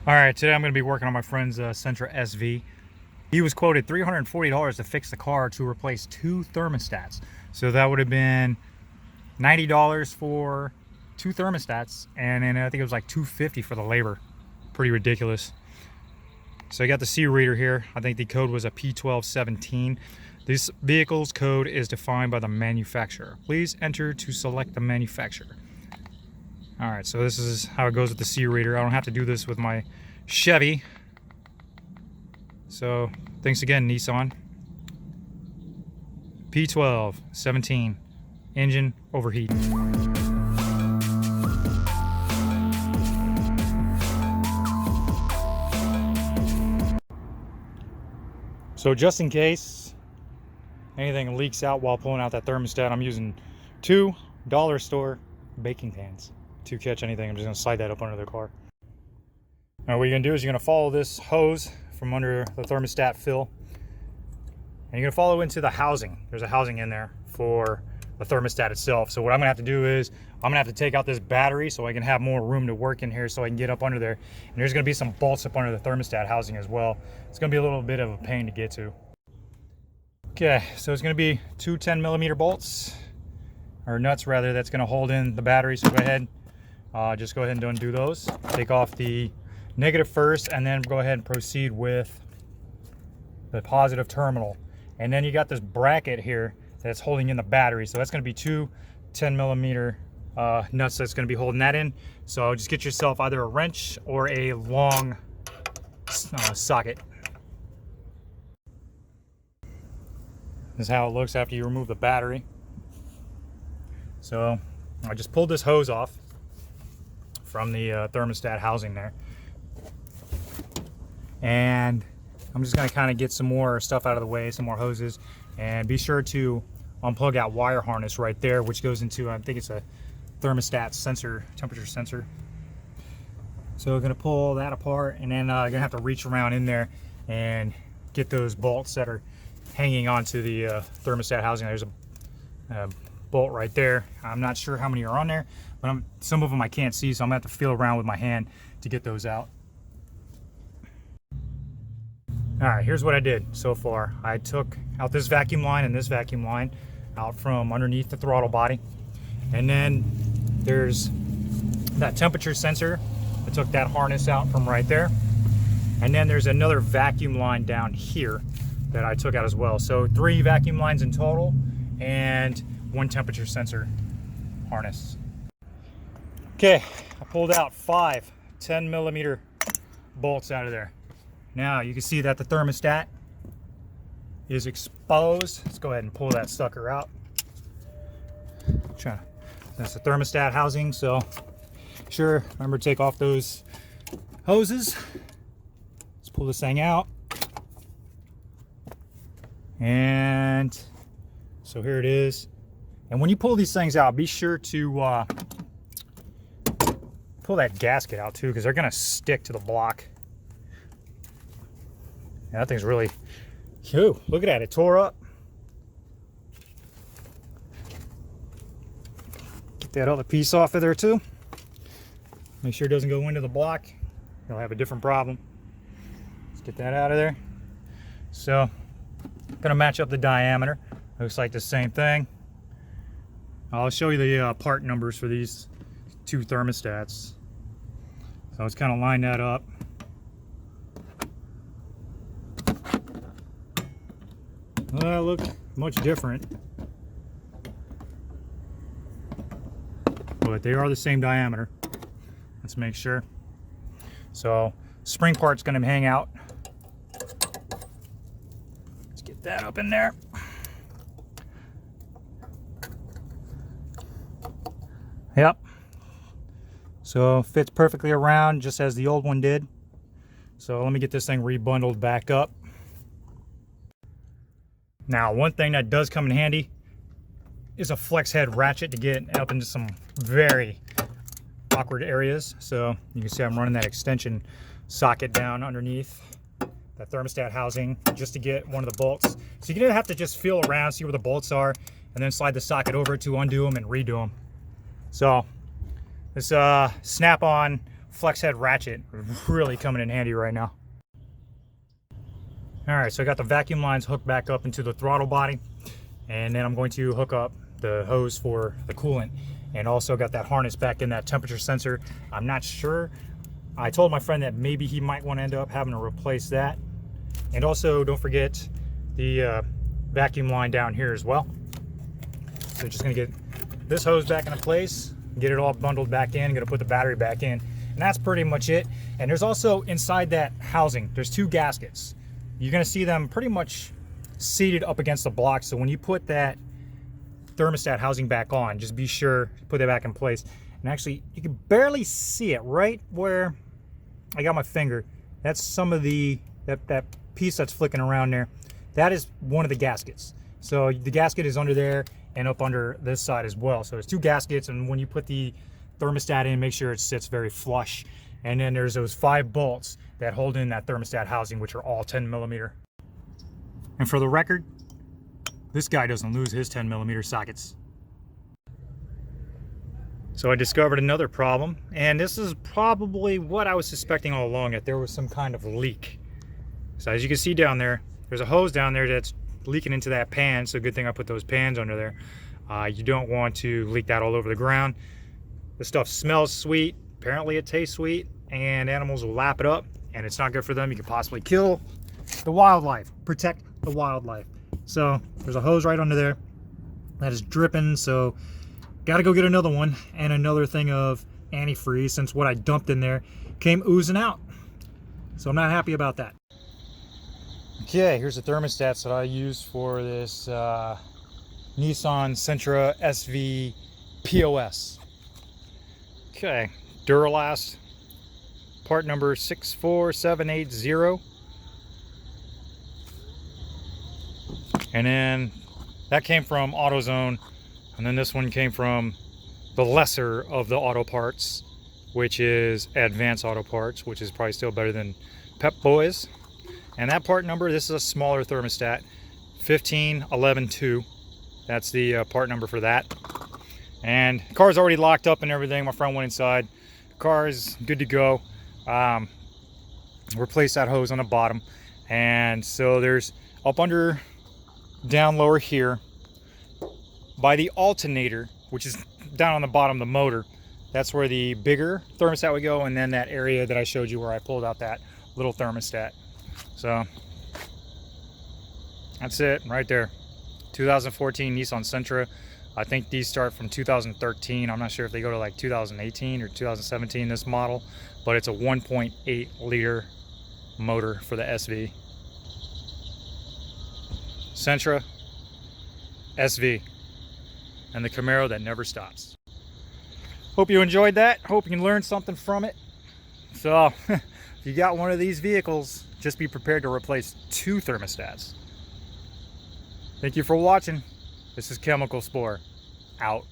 All right, today I'm going to be working on my friend's Sentra SV. He was quoted $340 to fix the car to replace 2 thermostats. So that would have been $90 for 2 thermostats, and then I think it was like $250 for the labor. Pretty ridiculous. So I got the C reader here. I think the code was a P1217. This vehicle's code is defined by the manufacturer. Please enter to select the manufacturer. All right, so this is how it goes with the C reader. I don't have to do this with my Chevy. So thanks again, Nissan. P1217, engine overheat. So just in case anything leaks out while pulling out that thermostat, I'm using 2 dollar store baking pans to catch anything. I'm just gonna slide that up under the car. Now what you're gonna do is you're gonna follow this hose from under the thermostat fill, and you're gonna follow into the housing. There's a housing in there for the thermostat itself. So what I'm gonna have to do is I'm gonna have to take out this battery so I can have more room to work in here, so I can get up under there. And there's gonna be some bolts up under the thermostat housing as well. It's gonna be a little bit of a pain to get to. Okay, so it's gonna be 2 10mm bolts, or nuts rather, that's gonna hold in the battery. So go ahead, just go ahead and undo those. Take off the negative first, and then go ahead and proceed with the positive terminal. And then you got this bracket here that's holding in the battery. So that's gonna be 2 10mm nuts that's gonna be holding that in. So just get yourself either a wrench or a long socket. This is how it looks after you remove the battery. So I just pulled this hose off from the thermostat housing there. And I'm just gonna kind of get some more stuff out of the way, some more hoses, and be sure to unplug that wire harness right there, which goes into, I think it's a thermostat sensor, temperature sensor. So we're gonna pull that apart, and then you're gonna have to reach around in there and get those bolts that are hanging onto the thermostat housing. There's a bolt right there. I'm not sure how many are on there, but some of them I can't see, so I'm gonna have to feel around with my hand to get those out. All right, here's what I did so far. I took out this vacuum line and this vacuum line out from underneath the throttle body. And then there's that temperature sensor. I took that harness out from right there. And then there's another vacuum line down here that I took out as well. So 3 vacuum lines in total and 1 temperature sensor harness. Okay, I pulled out 5 10mm bolts out of there. Now you can see that the thermostat is exposed. Let's go ahead and pull that sucker out. That's the thermostat housing, so sure, remember to take off those hoses. Let's pull this thing out. And so here it is. And when you pull these things out, be sure to pull that gasket out too, because they're gonna stick to the block. Yeah, that thing's really, ooh, look at that, it tore up. Get that other piece off of there too. Make sure it doesn't go into the block. You'll have a different problem. Let's get that out of there. So, gonna match up the diameter. Looks like the same thing. I'll show you the part numbers for these 2 thermostats. So let's kind of line that up. Well, look much different, but they are the same diameter. Let's make sure. So spring part's going to hang out. Let's get that up in there. Yep. So fits perfectly around, just as the old one did. So let me get this thing rebundled back up. Now, one thing that does come in handy is a flex head ratchet to get up into some very awkward areas. So you can see I'm running that extension socket down underneath that thermostat housing just to get one of the bolts. So you're gonna have to just feel around, see where the bolts are, and then slide the socket over to undo them and redo them. So this snap-on flex head ratchet really coming in handy right now. All right, so I got the vacuum lines hooked back up into the throttle body, and then I'm going to hook up the hose for the coolant, and also got that harness back in that temperature sensor. I'm not sure. I told my friend that maybe he might want to end up having to replace that. And also don't forget the vacuum line down here as well. So just gonna get this hose back into place, get it all bundled back in, gonna put the battery back in, and that's pretty much it. And there's also inside that housing, there's 2 gaskets. You're gonna see them pretty much seated up against the block. So when you put that thermostat housing back on, just be sure to put it back in place. And actually, you can barely see it right where I got my finger. That's some of the, that piece that's flicking around there. That is one of the gaskets. So the gasket is under there and up under this side as well. So there's 2 gaskets, and when you put the thermostat in, make sure it sits very flush. And then there's those 5 bolts that hold in that thermostat housing, which are all 10mm. And for the record, this guy doesn't lose his 10mm sockets. So I discovered another problem, and this is probably what I was suspecting all along, that there was some kind of leak. So as you can see down there, there's a hose down there that's leaking into that pan, so good thing I put those pans under there. You don't want to leak that all over the ground. This stuff smells sweet, apparently it tastes sweet, and animals will lap it up, and it's not good for them. You could possibly kill the wildlife, protect the wildlife. So there's a hose right under there that is dripping, so gotta go get another one, and another thing of antifreeze, since what I dumped in there came oozing out. So I'm not happy about that. Okay, here's the thermostats that I used for this Nissan Sentra SV POS. Okay, Duralast, part number 64780. And then that came from AutoZone, and then this one came from the lesser of the auto parts, which is Advanced Auto Parts, which is probably still better than Pep Boys. And that part number, this is a smaller thermostat, 15112. That's the part number for that. And the car's already locked up and everything. My friend went inside. The car is good to go. Replace that hose on the bottom. And so there's up under, down lower here, by the alternator, which is down on the bottom of the motor. That's where the bigger thermostat would go, and then that area that I showed you where I pulled out that little thermostat. So that's it right there. 2014 Nissan Sentra. I think these start from 2013. I'm not sure if they go to like 2018 or 2017, this model, but it's a 1.8 liter motor for the SV. Sentra SV, and the Camaro that never stops. Hope you enjoyed that. Hope you can learn something from it. So if you got one of these vehicles, just be prepared to replace 2 thermostats. Thank you for watching. This is Chemical Spore, out.